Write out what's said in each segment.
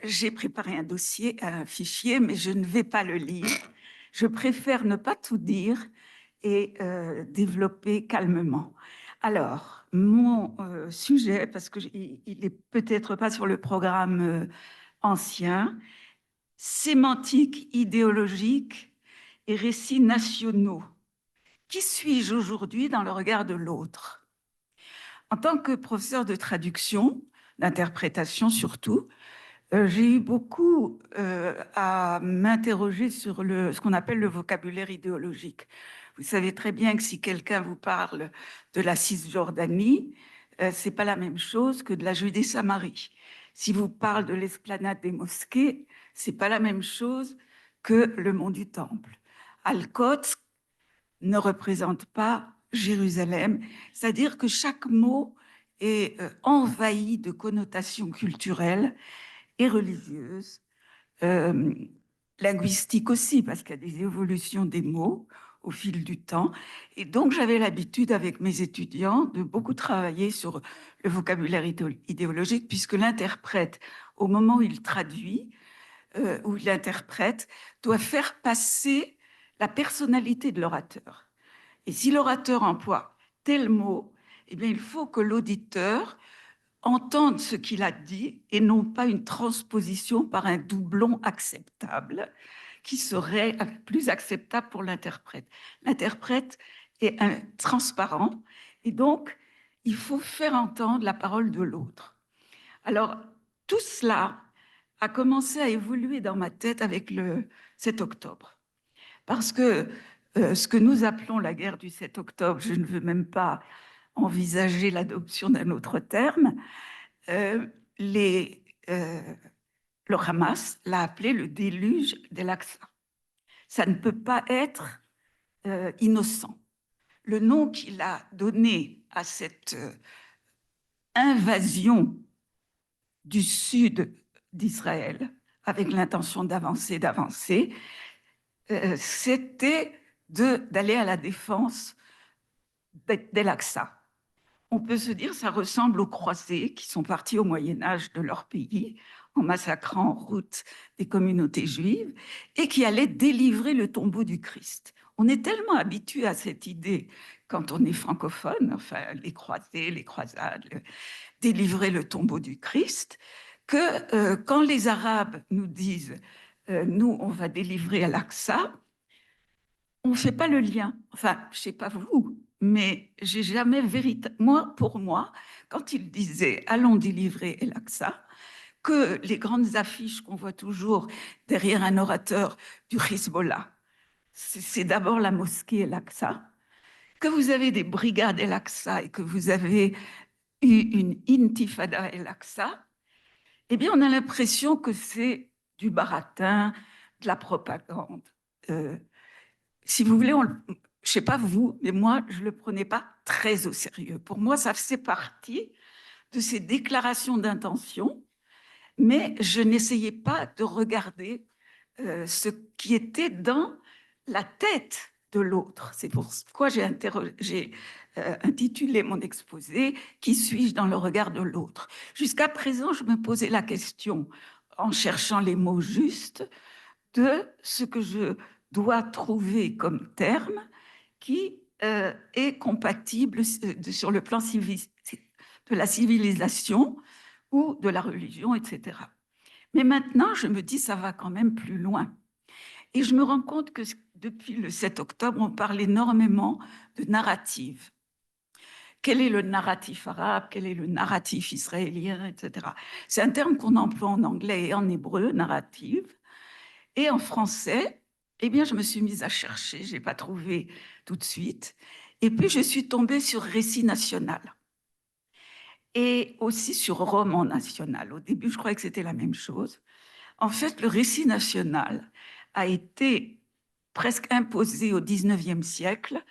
J'ai préparé un dossier, un fichier, mais je ne vais pas le lire. Je préfère ne pas tout dire et développer calmement. Alors, mon sujet, parce qu'il n'est peut-être pas sur le programme ancien, sémantique idéologique et récits nationaux. Qui suis-je aujourd'hui dans le regard de l'autre? En tant que professeur de traduction, d'interprétation surtout, j'ai eu beaucoup à m'interroger sur ce qu'on appelle le vocabulaire idéologique. Vous savez très bien que si quelqu'un vous parle de la Cisjordanie, c'est pas la même chose que de la Judée-Samarie. Si vous parle de l'esplanade des mosquées, c'est pas la même chose que le mont du Temple. Al-Quds ne représente pas Jérusalem, c'est-à-dire que chaque mot est envahi de connotations culturelles et religieuses, linguistiques aussi, parce qu'il y a des évolutions des mots au fil du temps. Et donc, j'avais l'habitude, avec mes étudiants, de beaucoup travailler sur le vocabulaire idéologique, puisque l'interprète, au moment où il traduit, où il interprète, doit faire passer la personnalité de l'orateur. Et si l'orateur emploie tel mot, eh bien, il faut que l'auditeur entendre ce qu'il a dit et non pas une transposition par un doublon acceptable qui serait plus acceptable pour l'interprète. L'interprète est transparent et donc il faut faire entendre la parole de l'autre. Alors, tout cela a commencé à évoluer dans ma tête avec le 7 octobre. Parce que ce que nous appelons la guerre du 7 octobre, je ne veux même pas envisager l'adoption d'un autre terme, euh, le Hamas l'a appelé le déluge d'El-Aqsa. Ça ne peut pas être innocent. Le nom qu'il a donné à cette invasion du sud d'Israël, avec l'intention d'avancer, c'était d'aller à la défense d'El-Aqsa. On peut se dire que ça ressemble aux croisés qui sont partis au Moyen-Âge de leur pays en massacrant en route des communautés juives et qui allaient délivrer le tombeau du Christ. On est tellement habitué à cette idée quand on est francophone, enfin les croisés, les croisades, délivrer le tombeau du Christ, que quand les Arabes nous disent nous, on va délivrer Al-Aqsa, on ne fait pas le lien. Enfin, je ne sais pas vous, mais j'ai jamais véritablement, pour moi, quand il disait allons délivrer El-Aqsa, que les grandes affiches qu'on voit toujours derrière un orateur du Hezbollah, c'est d'abord la mosquée El-Aqsa, que vous avez des brigades El-Aqsa et que vous avez eu une intifada El-Aqsa, eh bien, on a l'impression que c'est du baratin, de la propagande. Si vous voulez, je ne sais pas vous, mais moi, je ne le prenais pas très au sérieux. Pour moi, ça faisait partie de ces déclarations d'intention, mais je n'essayais pas de regarder ce qui était dans la tête de l'autre. C'est pourquoi j'ai intitulé mon exposé « Qui suis-je dans le regard de l'autre » Jusqu'à présent, je me posais la question, en cherchant les mots justes, de ce que je dois trouver comme terme qui est compatible sur le plan de la civilisation ou de la religion, etc. Mais maintenant, je me dis, ça va quand même plus loin. Et je me rends compte que depuis le 7 octobre, on parle énormément de narrative. Quel est le narratif arabe? Quel est le narratif israélien, etc. C'est un terme qu'on emploie en anglais et en hébreu, narrative. Et en français, eh bien, je me suis mise à chercher, je n'ai pas trouvé tout de suite. Et puis, je suis tombée sur récit national et aussi sur roman national. Au début, je croyais que c'était la même chose. En fait, le récit national a été presque imposé au XIXe siècle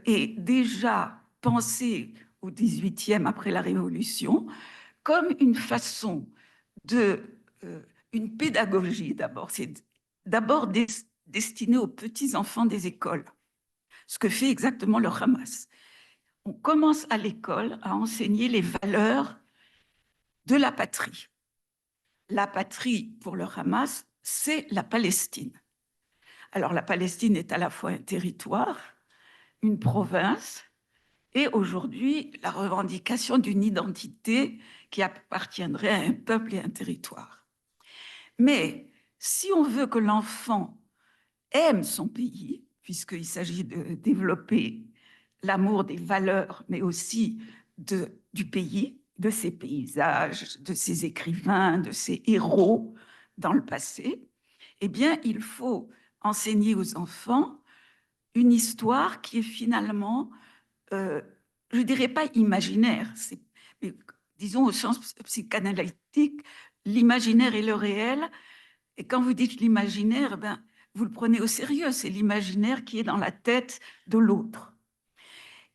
et déjà pensé au XVIIIe, après la Révolution, comme une façon une pédagogie d'abord. C'est d'abord destiné aux petits-enfants des écoles, ce que fait exactement le Hamas. On commence à l'école à enseigner les valeurs de la patrie, la patrie pour le Hamas, c'est la Palestine. Alors la Palestine est à la fois un territoire, une province, et aujourd'hui la revendication d'une identité qui appartiendrait à un peuple et un territoire. Mais si on veut que l'enfant aime son pays, puisqu'il s'agit de développer l'amour des valeurs, mais aussi du pays, de ses paysages, de ses écrivains, de ses héros dans le passé, eh bien, il faut enseigner aux enfants une histoire qui est finalement, je ne dirais pas imaginaire, mais disons au sens psychanalytique, l'imaginaire et le réel. Et quand vous dites l'imaginaire, ben, vous le prenez au sérieux, c'est l'imaginaire qui est dans la tête de l'autre.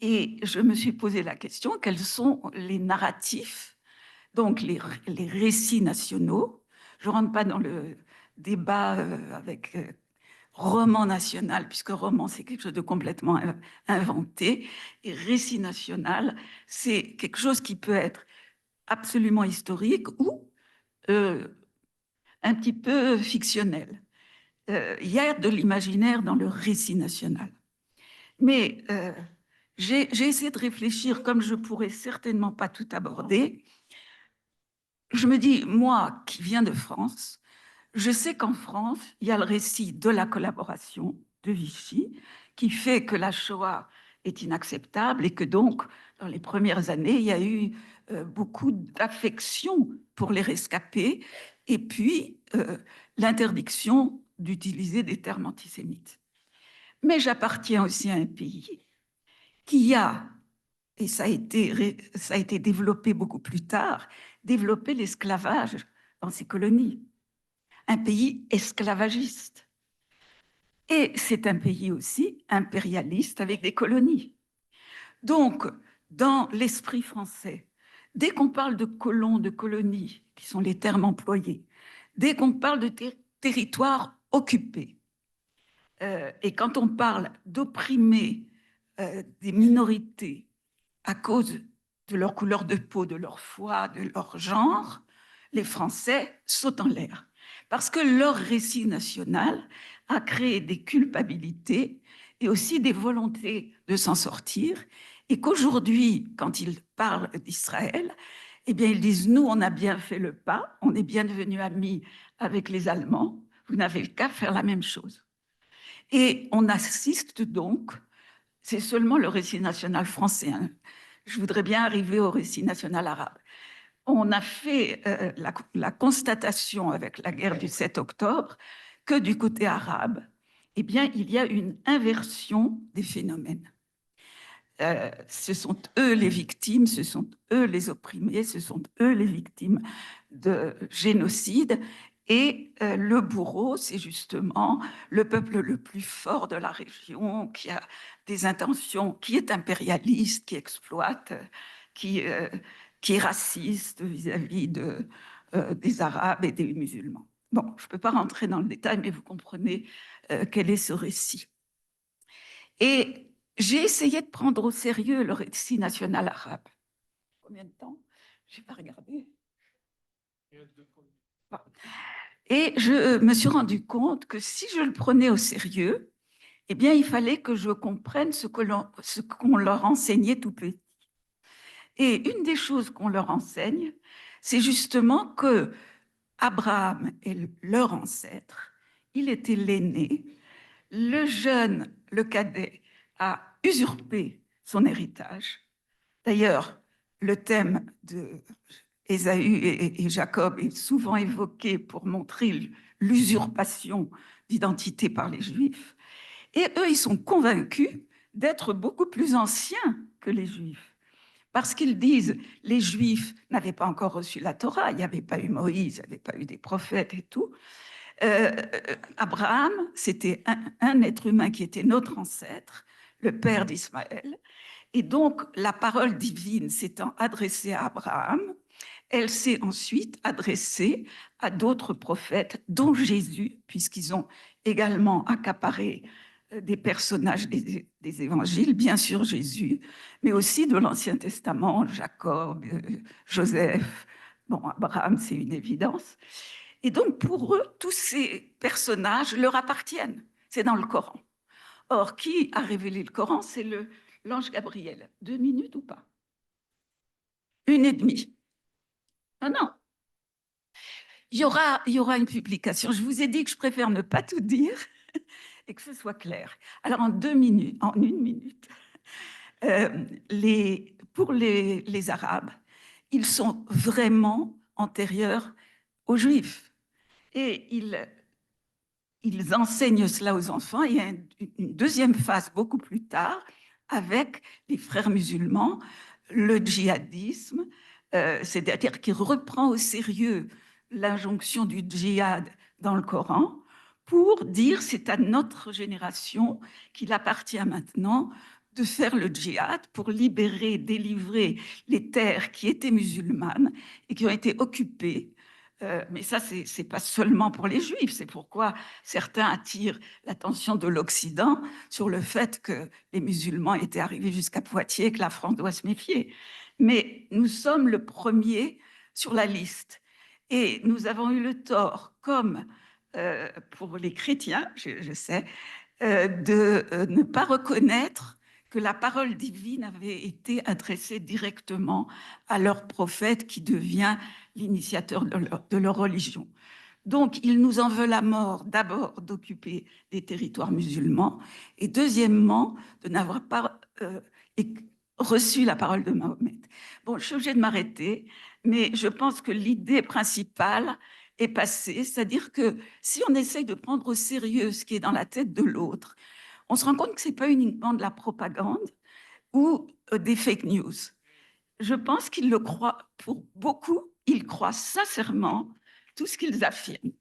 Et je me suis posé la question, quels sont les narratifs, donc les récits nationaux. Je ne rentre pas dans le débat avec roman national, puisque roman, c'est quelque chose de complètement inventé, et récit national, c'est quelque chose qui peut être absolument historique ou un petit peu fictionnel. Il y a de l'imaginaire dans le récit national. Mais j'ai essayé de réfléchir, comme je ne pourrais certainement pas tout aborder. Je me dis, moi qui viens de France, je sais qu'en France, il y a le récit de la collaboration de Vichy, qui fait que la Shoah est inacceptable et que donc, dans les premières années, il y a eu beaucoup d'affection pour les rescapés et puis l'interdiction d'utiliser des termes antisémites. Mais j'appartiens aussi à un pays qui a, et ça a été développé beaucoup plus tard, développé l'esclavage dans ses colonies. Un pays esclavagiste. Et c'est un pays aussi impérialiste avec des colonies. Donc, dans l'esprit français, dès qu'on parle de colons, de colonies, qui sont les termes employés, dès qu'on parle de territoires occupés, et quand on parle d'opprimer des minorités à cause de leur couleur de peau, de leur foi, de leur genre, les Français sautent en l'air. Parce que leur récit national a créé des culpabilités et aussi des volontés de s'en sortir. Et qu'aujourd'hui, quand ils parlent d'Israël, eh bien, ils disent, nous, on a bien fait le pas, on est bien devenus amis avec les Allemands, vous n'avez qu'à faire la même chose. Et on assiste donc, c'est seulement le récit national français, hein. Je voudrais bien arriver au récit national arabe. On a fait la constatation avec la guerre du 7 octobre que du côté arabe, eh bien, il y a une inversion des phénomènes. Ce sont eux les victimes, ce sont eux les opprimés, ce sont eux les victimes de génocide. Et le bourreau, c'est justement le peuple le plus fort de la région, qui a des intentions, qui est impérialiste, qui exploite, qui est raciste vis-à-vis des Arabes et des musulmans. Bon, je ne peux pas rentrer dans le détail, mais vous comprenez quel est ce récit. Et j'ai essayé de prendre au sérieux le récit national arabe. Combien de temps? Je n'ai pas regardé. Bon. Et je me suis rendu compte que si je le prenais au sérieux, eh bien, il fallait que je comprenne ce qu'on leur enseignait tout petit. Et une des choses qu'on leur enseigne, c'est justement que Abraham est leur ancêtre, il était l'aîné, le jeune, le cadet, a usurpé son héritage. D'ailleurs, le thème de Ésaü et Jacob est souvent évoqué pour montrer l'usurpation d'identité par les Juifs. Et eux, ils sont convaincus d'être beaucoup plus anciens que les Juifs. Parce qu'ils disent, les Juifs n'avaient pas encore reçu la Torah, il n'y avait pas eu Moïse, il n'y avait pas eu des prophètes et tout. Abraham, c'était un être humain qui était notre ancêtre, le père d'Ismaël. Et donc, la parole divine s'étant adressée à Abraham, elle s'est ensuite adressée à d'autres prophètes, dont Jésus, puisqu'ils ont également accaparé des personnages des évangiles, bien sûr Jésus, mais aussi de l'Ancien Testament, Jacob, Joseph, Bon, Abraham, c'est une évidence. Et donc, pour eux, tous ces personnages leur appartiennent. C'est dans le Coran. Or, qui a révélé le Coran? C'est l'ange Gabriel. 2 minutes ou pas? 1 et demie. Ah non, il y aura une publication. Je vous ai dit que je préfère ne pas tout dire et que ce soit clair. Alors, en 2 minutes, en 1 minute, pour les Arabes, ils sont vraiment antérieurs aux Juifs. Et ils enseignent cela aux enfants. Il y a une deuxième phase beaucoup plus tard avec les frères musulmans, le djihadisme, c'est-à-dire qui reprend au sérieux l'injonction du djihad dans le Coran pour dire c'est à notre génération qu'il appartient maintenant de faire le djihad pour libérer, délivrer les terres qui étaient musulmanes et qui ont été occupées. Mais ça, c'est pas seulement pour les Juifs, c'est pourquoi certains attirent l'attention de l'Occident sur le fait que les musulmans étaient arrivés jusqu'à Poitiers et que la France doit se méfier. Mais nous sommes le premier sur la liste. Et nous avons eu le tort, comme pour les chrétiens, je sais, de ne pas reconnaître que la parole divine avait été adressée directement à leur prophète qui devient l'initiateur de leur religion. Donc, ils nous en veulent à mort, d'abord d'occuper des territoires musulmans, et deuxièmement, de n'avoir pas reçu la parole de Mahomet. Bon, je suis obligée de m'arrêter, mais je pense que l'idée principale est passée, c'est-à-dire que si on essaye de prendre au sérieux ce qui est dans la tête de l'autre, on se rend compte que ce n'est pas uniquement de la propagande ou des fake news. Je pense qu'ils le croient, pour beaucoup, ils croient sincèrement tout ce qu'ils affirment.